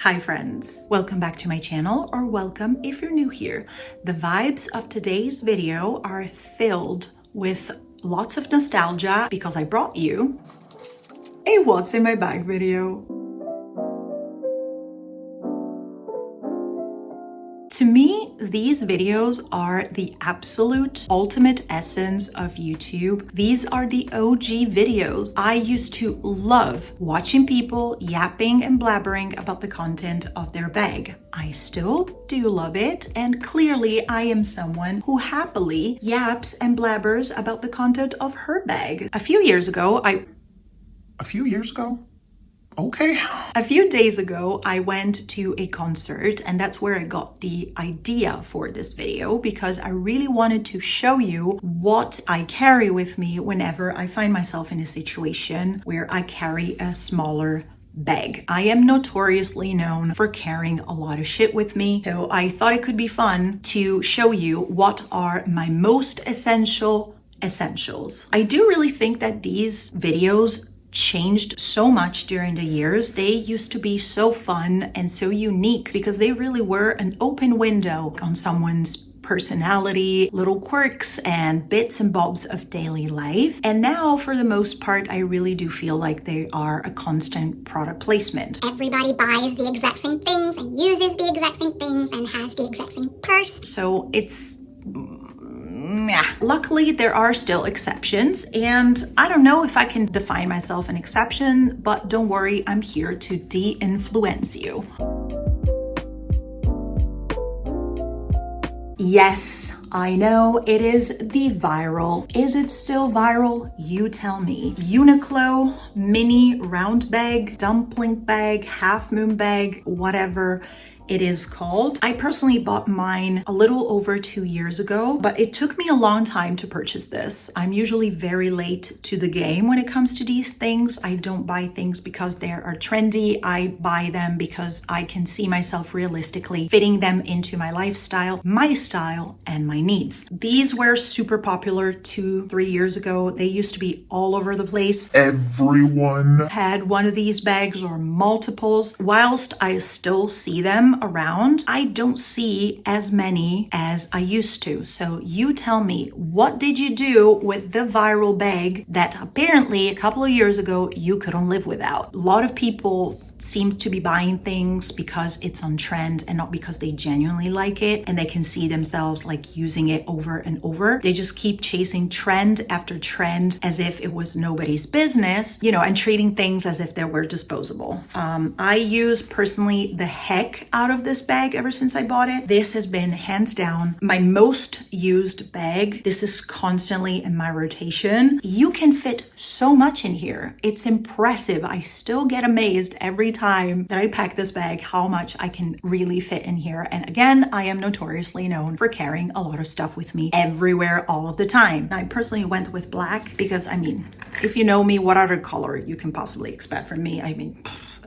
Hi friends, welcome back to my channel, or welcome if you're new here. The vibes of today's video are filled with lots of nostalgia because I brought you a what's in my bag video. To me, these videos are the absolute ultimate essence of YouTube. These are the OG videos. I used to love watching people yapping and blabbering about the content of their bag. I still do love it, and clearly I am someone who happily yaps and blabbers about the content of her bag. A few days ago, I went to a concert, and that's where I got the idea for this video, because I really wanted to show you what I carry with me whenever I find myself in a situation where I carry a smaller bag. I am notoriously known for carrying a lot of shit with me, so I thought it could be fun to show you what are my most essentials. I do really think that these videos changed so much during the years. They used to be so fun and so unique because they really were an open window on someone's personality, little quirks and bits and bobs of daily life. And now, for the most part, I really do feel like they are a constant product placement. Everybody buys the exact same things and uses the exact same things and has the exact same purse. So it's luckily, there are still exceptions, and I don't know if I can define myself an exception, but don't worry, I'm here to de-influence you. Yes, I know, it is the viral. Is it still viral? You tell me. Uniqlo Mini Round Bag, dumpling bag, half moon bag, whatever it is called. I personally bought mine a little over 2 years ago, but it took me a long time to purchase this. I'm usually very late to the game when it comes to these things. I don't buy things because they are trendy. I buy them because I can see myself realistically fitting them into my lifestyle, my style, and my needs. These were super popular 2-3 years ago. They used to be all over the place. Everyone had one of these bags or multiples. Whilst I still see them around, I don't see as many as I used to. So you tell me, what did you do with the viral bag that apparently a couple of years ago you couldn't live without? A lot of people seem to be buying things because it's on trend and not because they genuinely like it and they can see themselves like using it over and over. They just keep chasing trend after trend as if it was nobody's business, and treating things as if they were disposable. I use personally the heck out of this bag ever since I bought it. This has been hands down my most used bag. This is constantly in my rotation. You can fit so much in here. It's impressive. I still get amazed every time that I pack this bag how much I can really fit in here. And again, I am notoriously known for carrying a lot of stuff with me everywhere all of the time. I personally went with black because, if you know me, what other color you can possibly expect from me?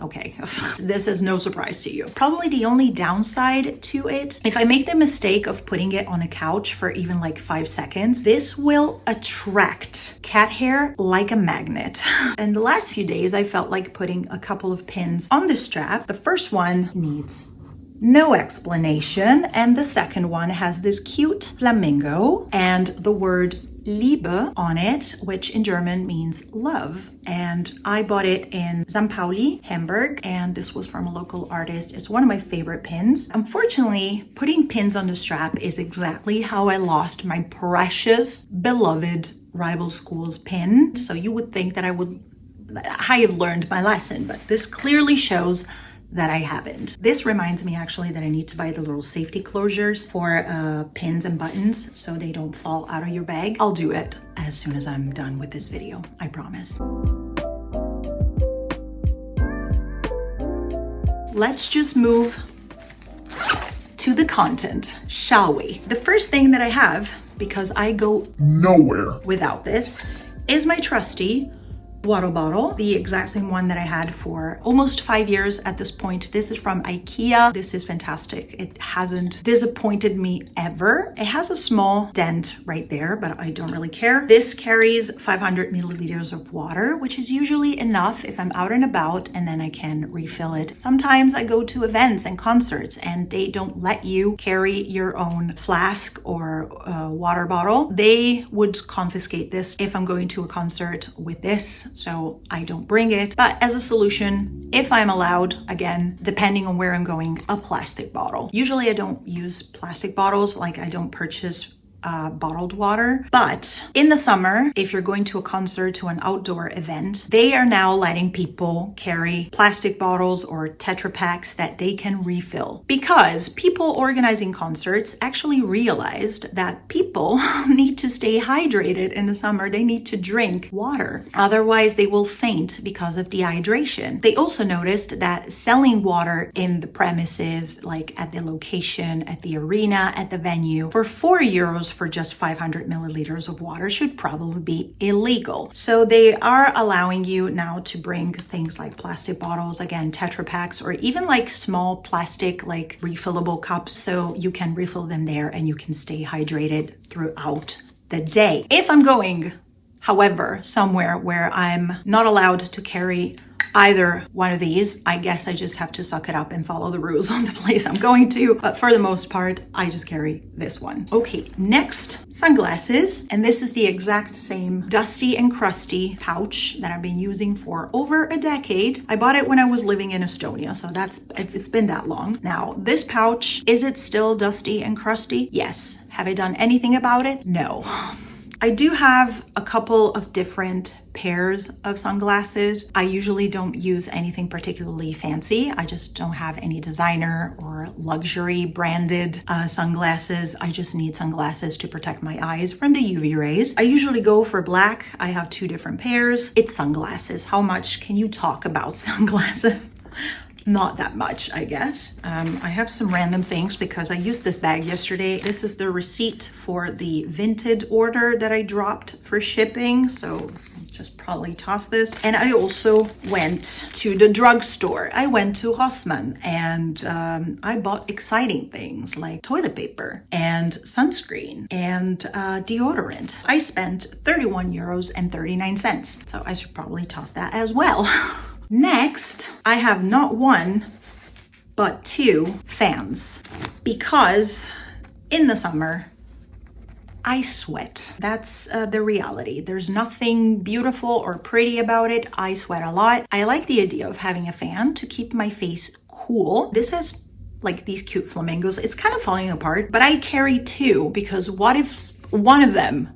Okay, this is no surprise to you. Probably the only downside to it, if I make the mistake of putting it on a couch for even like 5 seconds, this will attract cat hair like a magnet. And the last few days, I felt like putting a couple of pins on the strap. The first one needs no explanation, and the second one has this cute flamingo and the word Liebe on it, which in German means love. And I bought it in St. Pauli, Hamburg, and this was from a local artist. It's one of my favorite pins. Unfortunately, putting pins on the strap is exactly how I lost my precious, beloved rival school's pin. So you would think that I have learned my lesson, but this clearly shows that I haven't. This reminds me actually that I need to buy the little safety closures for pins and buttons so they don't fall out of your bag. I'll do it as soon as I'm done with this video, I promise. Let's just move to the content, shall we? The first thing that I have, because I go nowhere without this, is my trusty water bottle, the exact same one that I had for almost 5 years at this point. This is from IKEA. This is fantastic. It hasn't disappointed me ever. It has a small dent right there, but I don't really care. This carries 500 milliliters of water, which is usually enough if I'm out and about, and then I can refill it. Sometimes I go to events and concerts and they don't let you carry your own flask or water bottle. They would confiscate this if I'm going to a concert with this, so I don't bring it. But as a solution, if I'm allowed, again, depending on where I'm going, a plastic bottle. Usually I don't use plastic bottles, like I don't purchase bottled water. But in the summer, if you're going to a concert, to an outdoor event, they are now letting people carry plastic bottles or Tetra Paks that they can refill, because people organizing concerts actually realized that people need to stay hydrated in the summer. They need to drink water. Otherwise, they will faint because of dehydration. They also noticed that selling water in the premises, like at the location, at the arena, at the venue, for €4 for just 500 milliliters of water should probably be illegal. So they are allowing you now to bring things like plastic bottles, again, Tetra Paks, or even like small plastic, like refillable cups, so you can refill them there and you can stay hydrated throughout the day. If I'm going, however, somewhere where I'm not allowed to carry either one of these, I guess I just have to suck it up and follow the rules on the place I'm going to. But for the most part, I just carry this one. Okay, next, sunglasses. And this is the exact same dusty and crusty pouch that I've been using for over a decade. I bought it when I was living in Estonia, so it's been that long. Now, this pouch, is it still dusty and crusty? Yes. Have I done anything about it? No. I do have a couple of different pairs of sunglasses. I usually don't use anything particularly fancy. I just don't have any designer or luxury branded sunglasses. I just need sunglasses to protect my eyes from the UV rays. I usually go for black. I have 2 different pairs. It's sunglasses. How much can you talk about sunglasses? Not that much, I guess. I have some random things because I used this bag yesterday. This is the receipt for the Vinted order that I dropped for shipping. So just probably toss this. And I also went to the drugstore. I went to Rossmann and I bought exciting things like toilet paper and sunscreen and deodorant. I spent €31.39. So I should probably toss that as well. Next, I have not 1, but 2 fans, because in the summer, I sweat. That's the reality. There's nothing beautiful or pretty about it. I sweat a lot. I like the idea of having a fan to keep my face cool. This has like these cute flamingos. It's kind of falling apart, but I carry 2 because what if one of them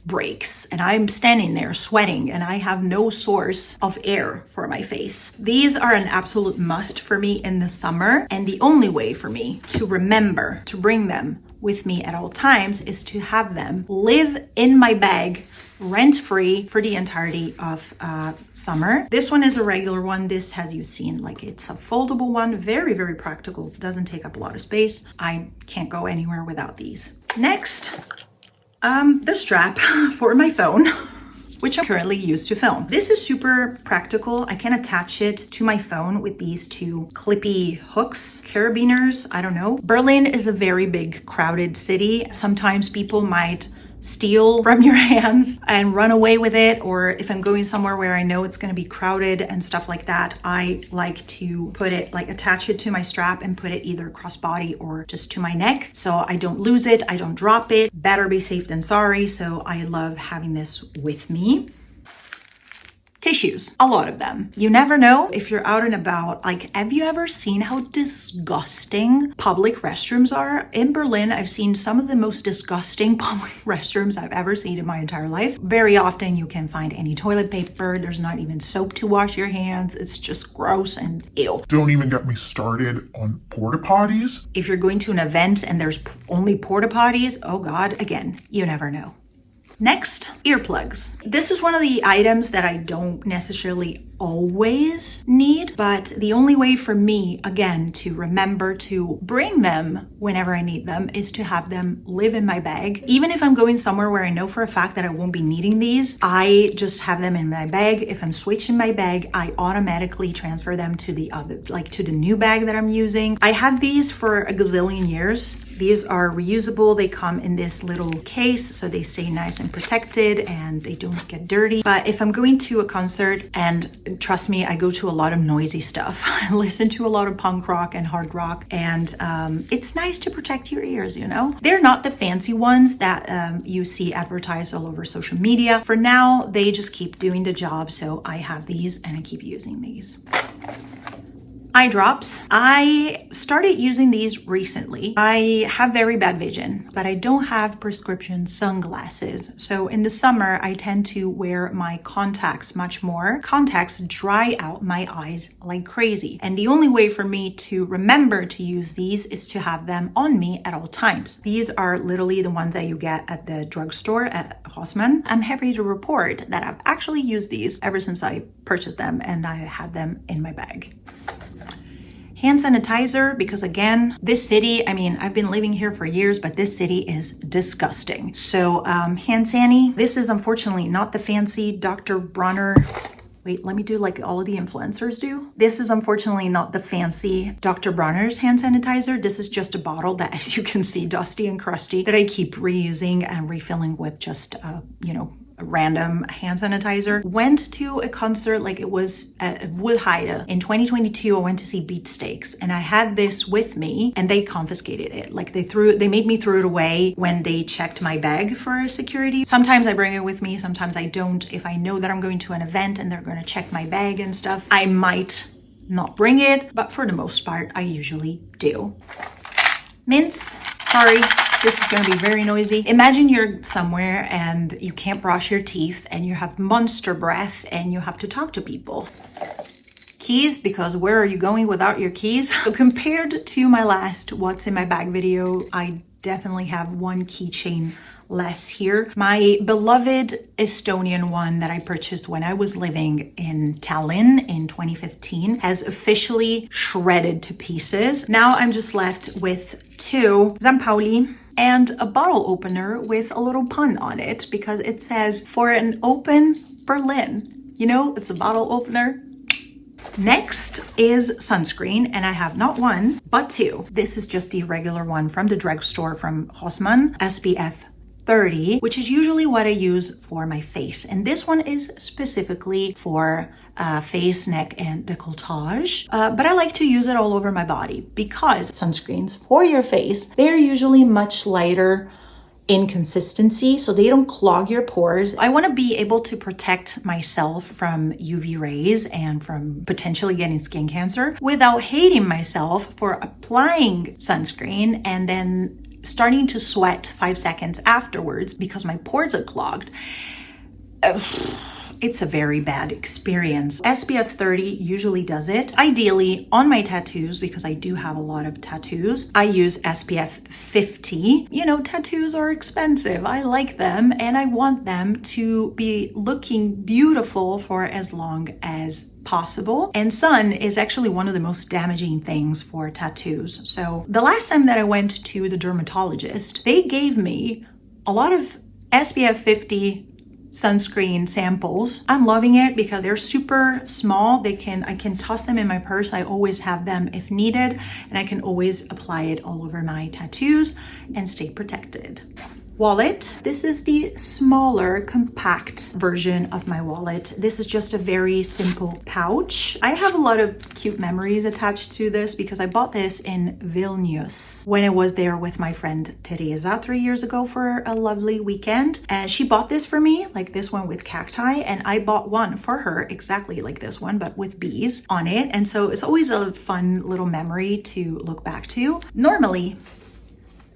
breaks and I'm standing there sweating and I have no source of air for my face? These are an absolute must for me in the summer, and the only way for me to remember to bring them with me at all times is to have them live in my bag rent-free for the entirety of summer. This one is a regular one. This, as you've seen, like it's a foldable one. Very, very practical. Doesn't take up a lot of space. I can't go anywhere without these. Next, the strap for my phone, which I currently use to film. This is super practical. I can attach it to my phone with these 2 clippy hooks, carabiners, I don't know. Berlin is a very big, crowded city. Sometimes people might steal from your hands and run away with it, or if I'm going somewhere where I know it's going to be crowded and stuff like that, I like to put it, like attach it to my strap and put it either crossbody or just to my neck so I don't lose it, I don't drop it. Better be safe than sorry, so I love having this with me. Tissues, a lot of them. You never know if you're out and about. Like, have you ever seen how disgusting public restrooms are? In Berlin, I've seen some of the most disgusting public restrooms I've ever seen in my entire life. Very often you can find any toilet paper. There's not even soap to wash your hands. It's just gross and ew. Don't even get me started on porta potties. If you're going to an event and there's only porta potties, oh God, again, you never know. Next, earplugs. This is one of the items that I don't necessarily always need, but the only way for me, again, to remember to bring them whenever I need them is to have them live in my bag. Even if I'm going somewhere where I know for a fact that I won't be needing these, I just have them in my bag. If I'm switching my bag, I automatically transfer them to the other, like to the new bag that I'm using. I had these for a gazillion years. These are reusable. They come in this little case, so they stay nice and protected and they don't get dirty. But if I'm going to a concert, and trust me, I go to a lot of noisy stuff. I listen to a lot of punk rock and hard rock, and it's nice to protect your ears, you know? They're not the fancy ones that you see advertised all over social media. For now, they just keep doing the job, so I have these and I keep using these. Eye drops. I started using these recently. I have very bad vision, but I don't have prescription sunglasses. So in the summer, I tend to wear my contacts much more. Contacts dry out my eyes like crazy. And the only way for me to remember to use these is to have them on me at all times. These are literally the ones that you get at the drugstore at Rossmann. I'm happy to report that I've actually used these ever since I purchased them and I had them in my bag. Hand sanitizer, because again, this city, I mean, I've been living here for years, but this city is disgusting. So hand sani, this is unfortunately not the fancy Dr. Bronner. Wait, let me do like all of the influencers do. This is unfortunately not the fancy Dr. Bronner's hand sanitizer. This is just a bottle that, as you can see, dusty and crusty, that I keep reusing and refilling with just, random hand sanitizer. Went to a concert, like it was at Woodheide in 2022. I went to see Beatsteaks and I had this with me and they confiscated it. Like they made me throw it away when they checked my bag for security. Sometimes I bring it with me, sometimes I don't. If I know that I'm going to an event and they're going to check my bag and stuff, I might not bring it, but for the most part, I usually do. Mints. Sorry, this is going to be very noisy. Imagine you're somewhere and you can't brush your teeth and you have monster breath and you have to talk to people. Keys, because where are you going without your keys? So compared to my last What's in My Bag video, I definitely have one keychain less here. My beloved Estonian one that I purchased when I was living in Tallinn in 2015 has officially shredded to pieces. Now I'm just left with two Zampauli and a bottle opener with a little pun on it because it says for an open Berlin. You know, it's a bottle opener. Next is sunscreen, and I have not one, but two. This is just the regular one from the drugstore from Rossmann, SPF 30, which is usually what I use for my face. And this one is specifically for face, neck, and décolletage. But I like to use it all over my body because sunscreens for your face, they're usually much lighter in consistency, so they don't clog your pores. I want to be able to protect myself from UV rays and from potentially getting skin cancer without hating myself for applying sunscreen and then starting to sweat 5 seconds afterwards because my pores are clogged. It's a very bad experience. SPF 30 usually does it. Ideally, on my tattoos, because I do have a lot of tattoos, I use SPF 50. You know, tattoos are expensive. I like them and I want them to be looking beautiful for as long as possible. And sun is actually one of the most damaging things for tattoos. So the last time that I went to the dermatologist, they gave me a lot of SPF 50 sunscreen samples. I'm loving it because they're super small. I can toss them in my purse. I always have them if needed, and I can always apply it all over my tattoos and stay protected. Wallet. This is the smaller, compact version of my wallet. This is just a very simple pouch. I have a lot of cute memories attached to this because I bought this in Vilnius when I was there with my friend Teresa 3 years ago for a lovely weekend. And she bought this for me, like this one with cacti, and I bought one for her exactly like this one, but with bees on it. And so it's always a fun little memory to look back to. Normally,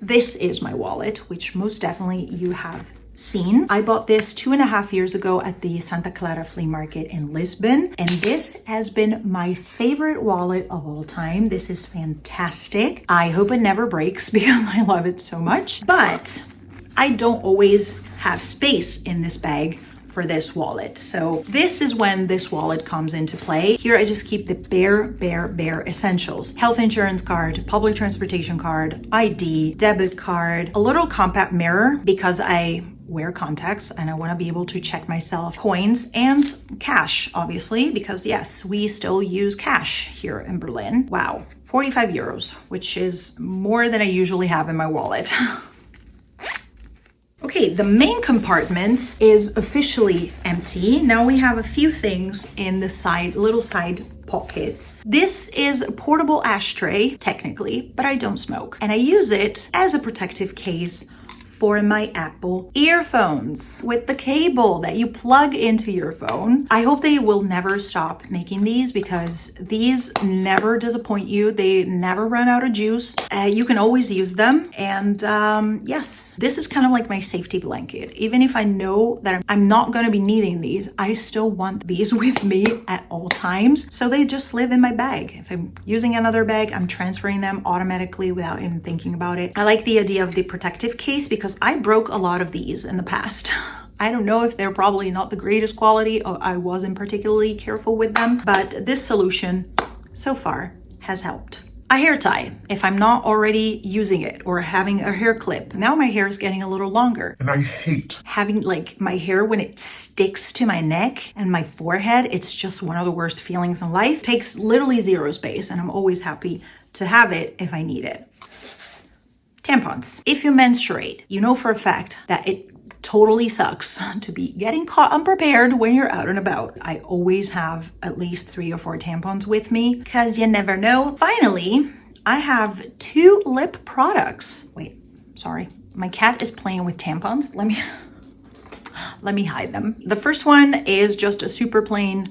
this is my wallet, which most definitely you have seen. I bought this 2.5 years ago at the Santa Clara flea market in Lisbon, and this has been my favorite wallet of all time. This is fantastic. I hope it never breaks because I love it so much, but I don't always have space in this bag for this wallet. So this is when this wallet comes into play. Here I just keep the bare essentials. Health insurance card, public transportation card, ID, debit card, a little compact mirror because I wear contacts and I want to be able to check myself, coins and cash, obviously, because yes, we still use cash here in Berlin. Wow, 45 euros, which is more than I usually have in my wallet. Okay, the main compartment is officially empty. Now we have a few things in the little side pockets. This is a portable ashtray, technically, but I don't smoke. And I use it as a protective case for my Apple earphones with the cable that you plug into your phone. I hope they will never stop making these because these never disappoint you. They never run out of juice. You can always use them. And yes, this is kind of like my safety blanket. Even if I know that I'm not going to be needing these, I still want these with me at all times. So they just live in my bag. If I'm using another bag, I'm transferring them automatically without even thinking about it. I like the idea of the protective case because I broke a lot of these in the past. I don't know if they're probably not the greatest quality or I wasn't particularly careful with them, but this solution so far has helped. A hair tie, if I'm not already using it or having a hair clip. Now my hair is getting a little longer. And I hate having like my hair when it sticks to my neck and my forehead. It's just one of the worst feelings in life. It takes literally zero space and I'm always happy to have it if I need it. Tampons. If you menstruate, you know for a fact that it totally sucks to be getting caught unprepared when you're out and about. I always have at least 3 or 4 tampons with me because you never know. Finally, I have 2 lip products. Wait, sorry. My cat is playing with tampons. Let me hide them. The first one is just a super plain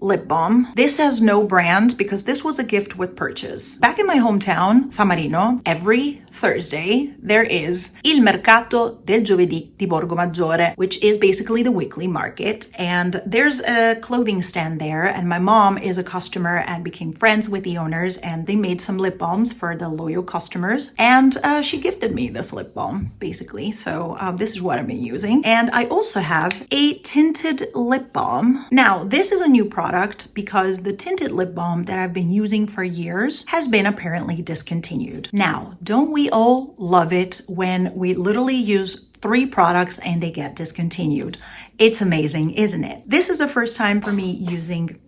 lip balm. This has no brand because this was a gift with purchase. Back in my hometown, San Marino, every Thursday, there is Il Mercato del Giovedì di Borgo Maggiore, which is basically the weekly market. And there's a clothing stand there. And my mom is a customer and became friends with the owners. And they made some lip balms for the loyal customers. And she gifted me this lip balm, basically. So this is what I've been using. And I also have a tinted lip balm. Now, this is a new product because the tinted lip balm that I've been using for years has been apparently discontinued. Now, don't we all love it when we literally use 3 products and they get discontinued? It's amazing, isn't it? This is the first time for me using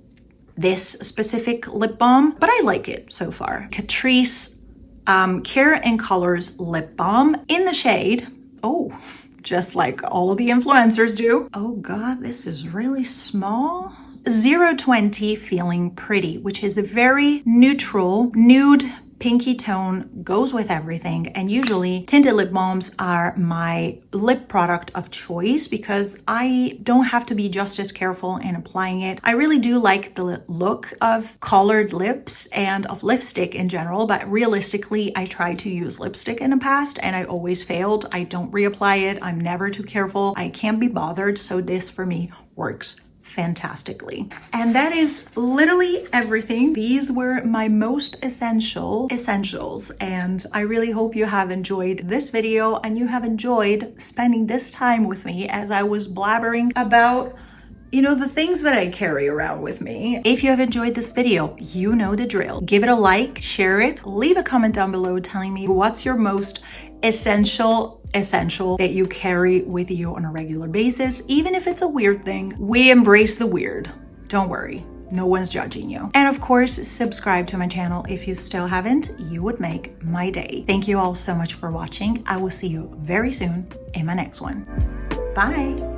this specific lip balm, but I like it so far. Catrice Care and Colors lip balm in the shade, just like all of the influencers do. Oh God, this is really small. 020 Feeling Pretty, which is a very neutral, nude, pinky tone, goes with everything. And usually tinted lip balms are my lip product of choice because I don't have to be just as careful in applying it. I really do like the look of colored lips and of lipstick in general, but realistically, I tried to use lipstick in the past and I always failed. I don't reapply it. I'm never too careful. I can't be bothered. So this for me works fantastically. And that is literally everything. These were my most essentials. And I really hope you have enjoyed this video and you have enjoyed spending this time with me as I was blabbering about, the things that I carry around with me. If you have enjoyed this video, you know the drill. Give it a like, share it, leave a comment down below telling me what's your most essential that you carry with you on a regular basis. Even if it's a weird thing, we embrace the weird. Don't worry, no one's judging you. And of course, subscribe to my channel if you still haven't. You would make my day. Thank you all so much for watching. I will see you very soon in my next one. Bye.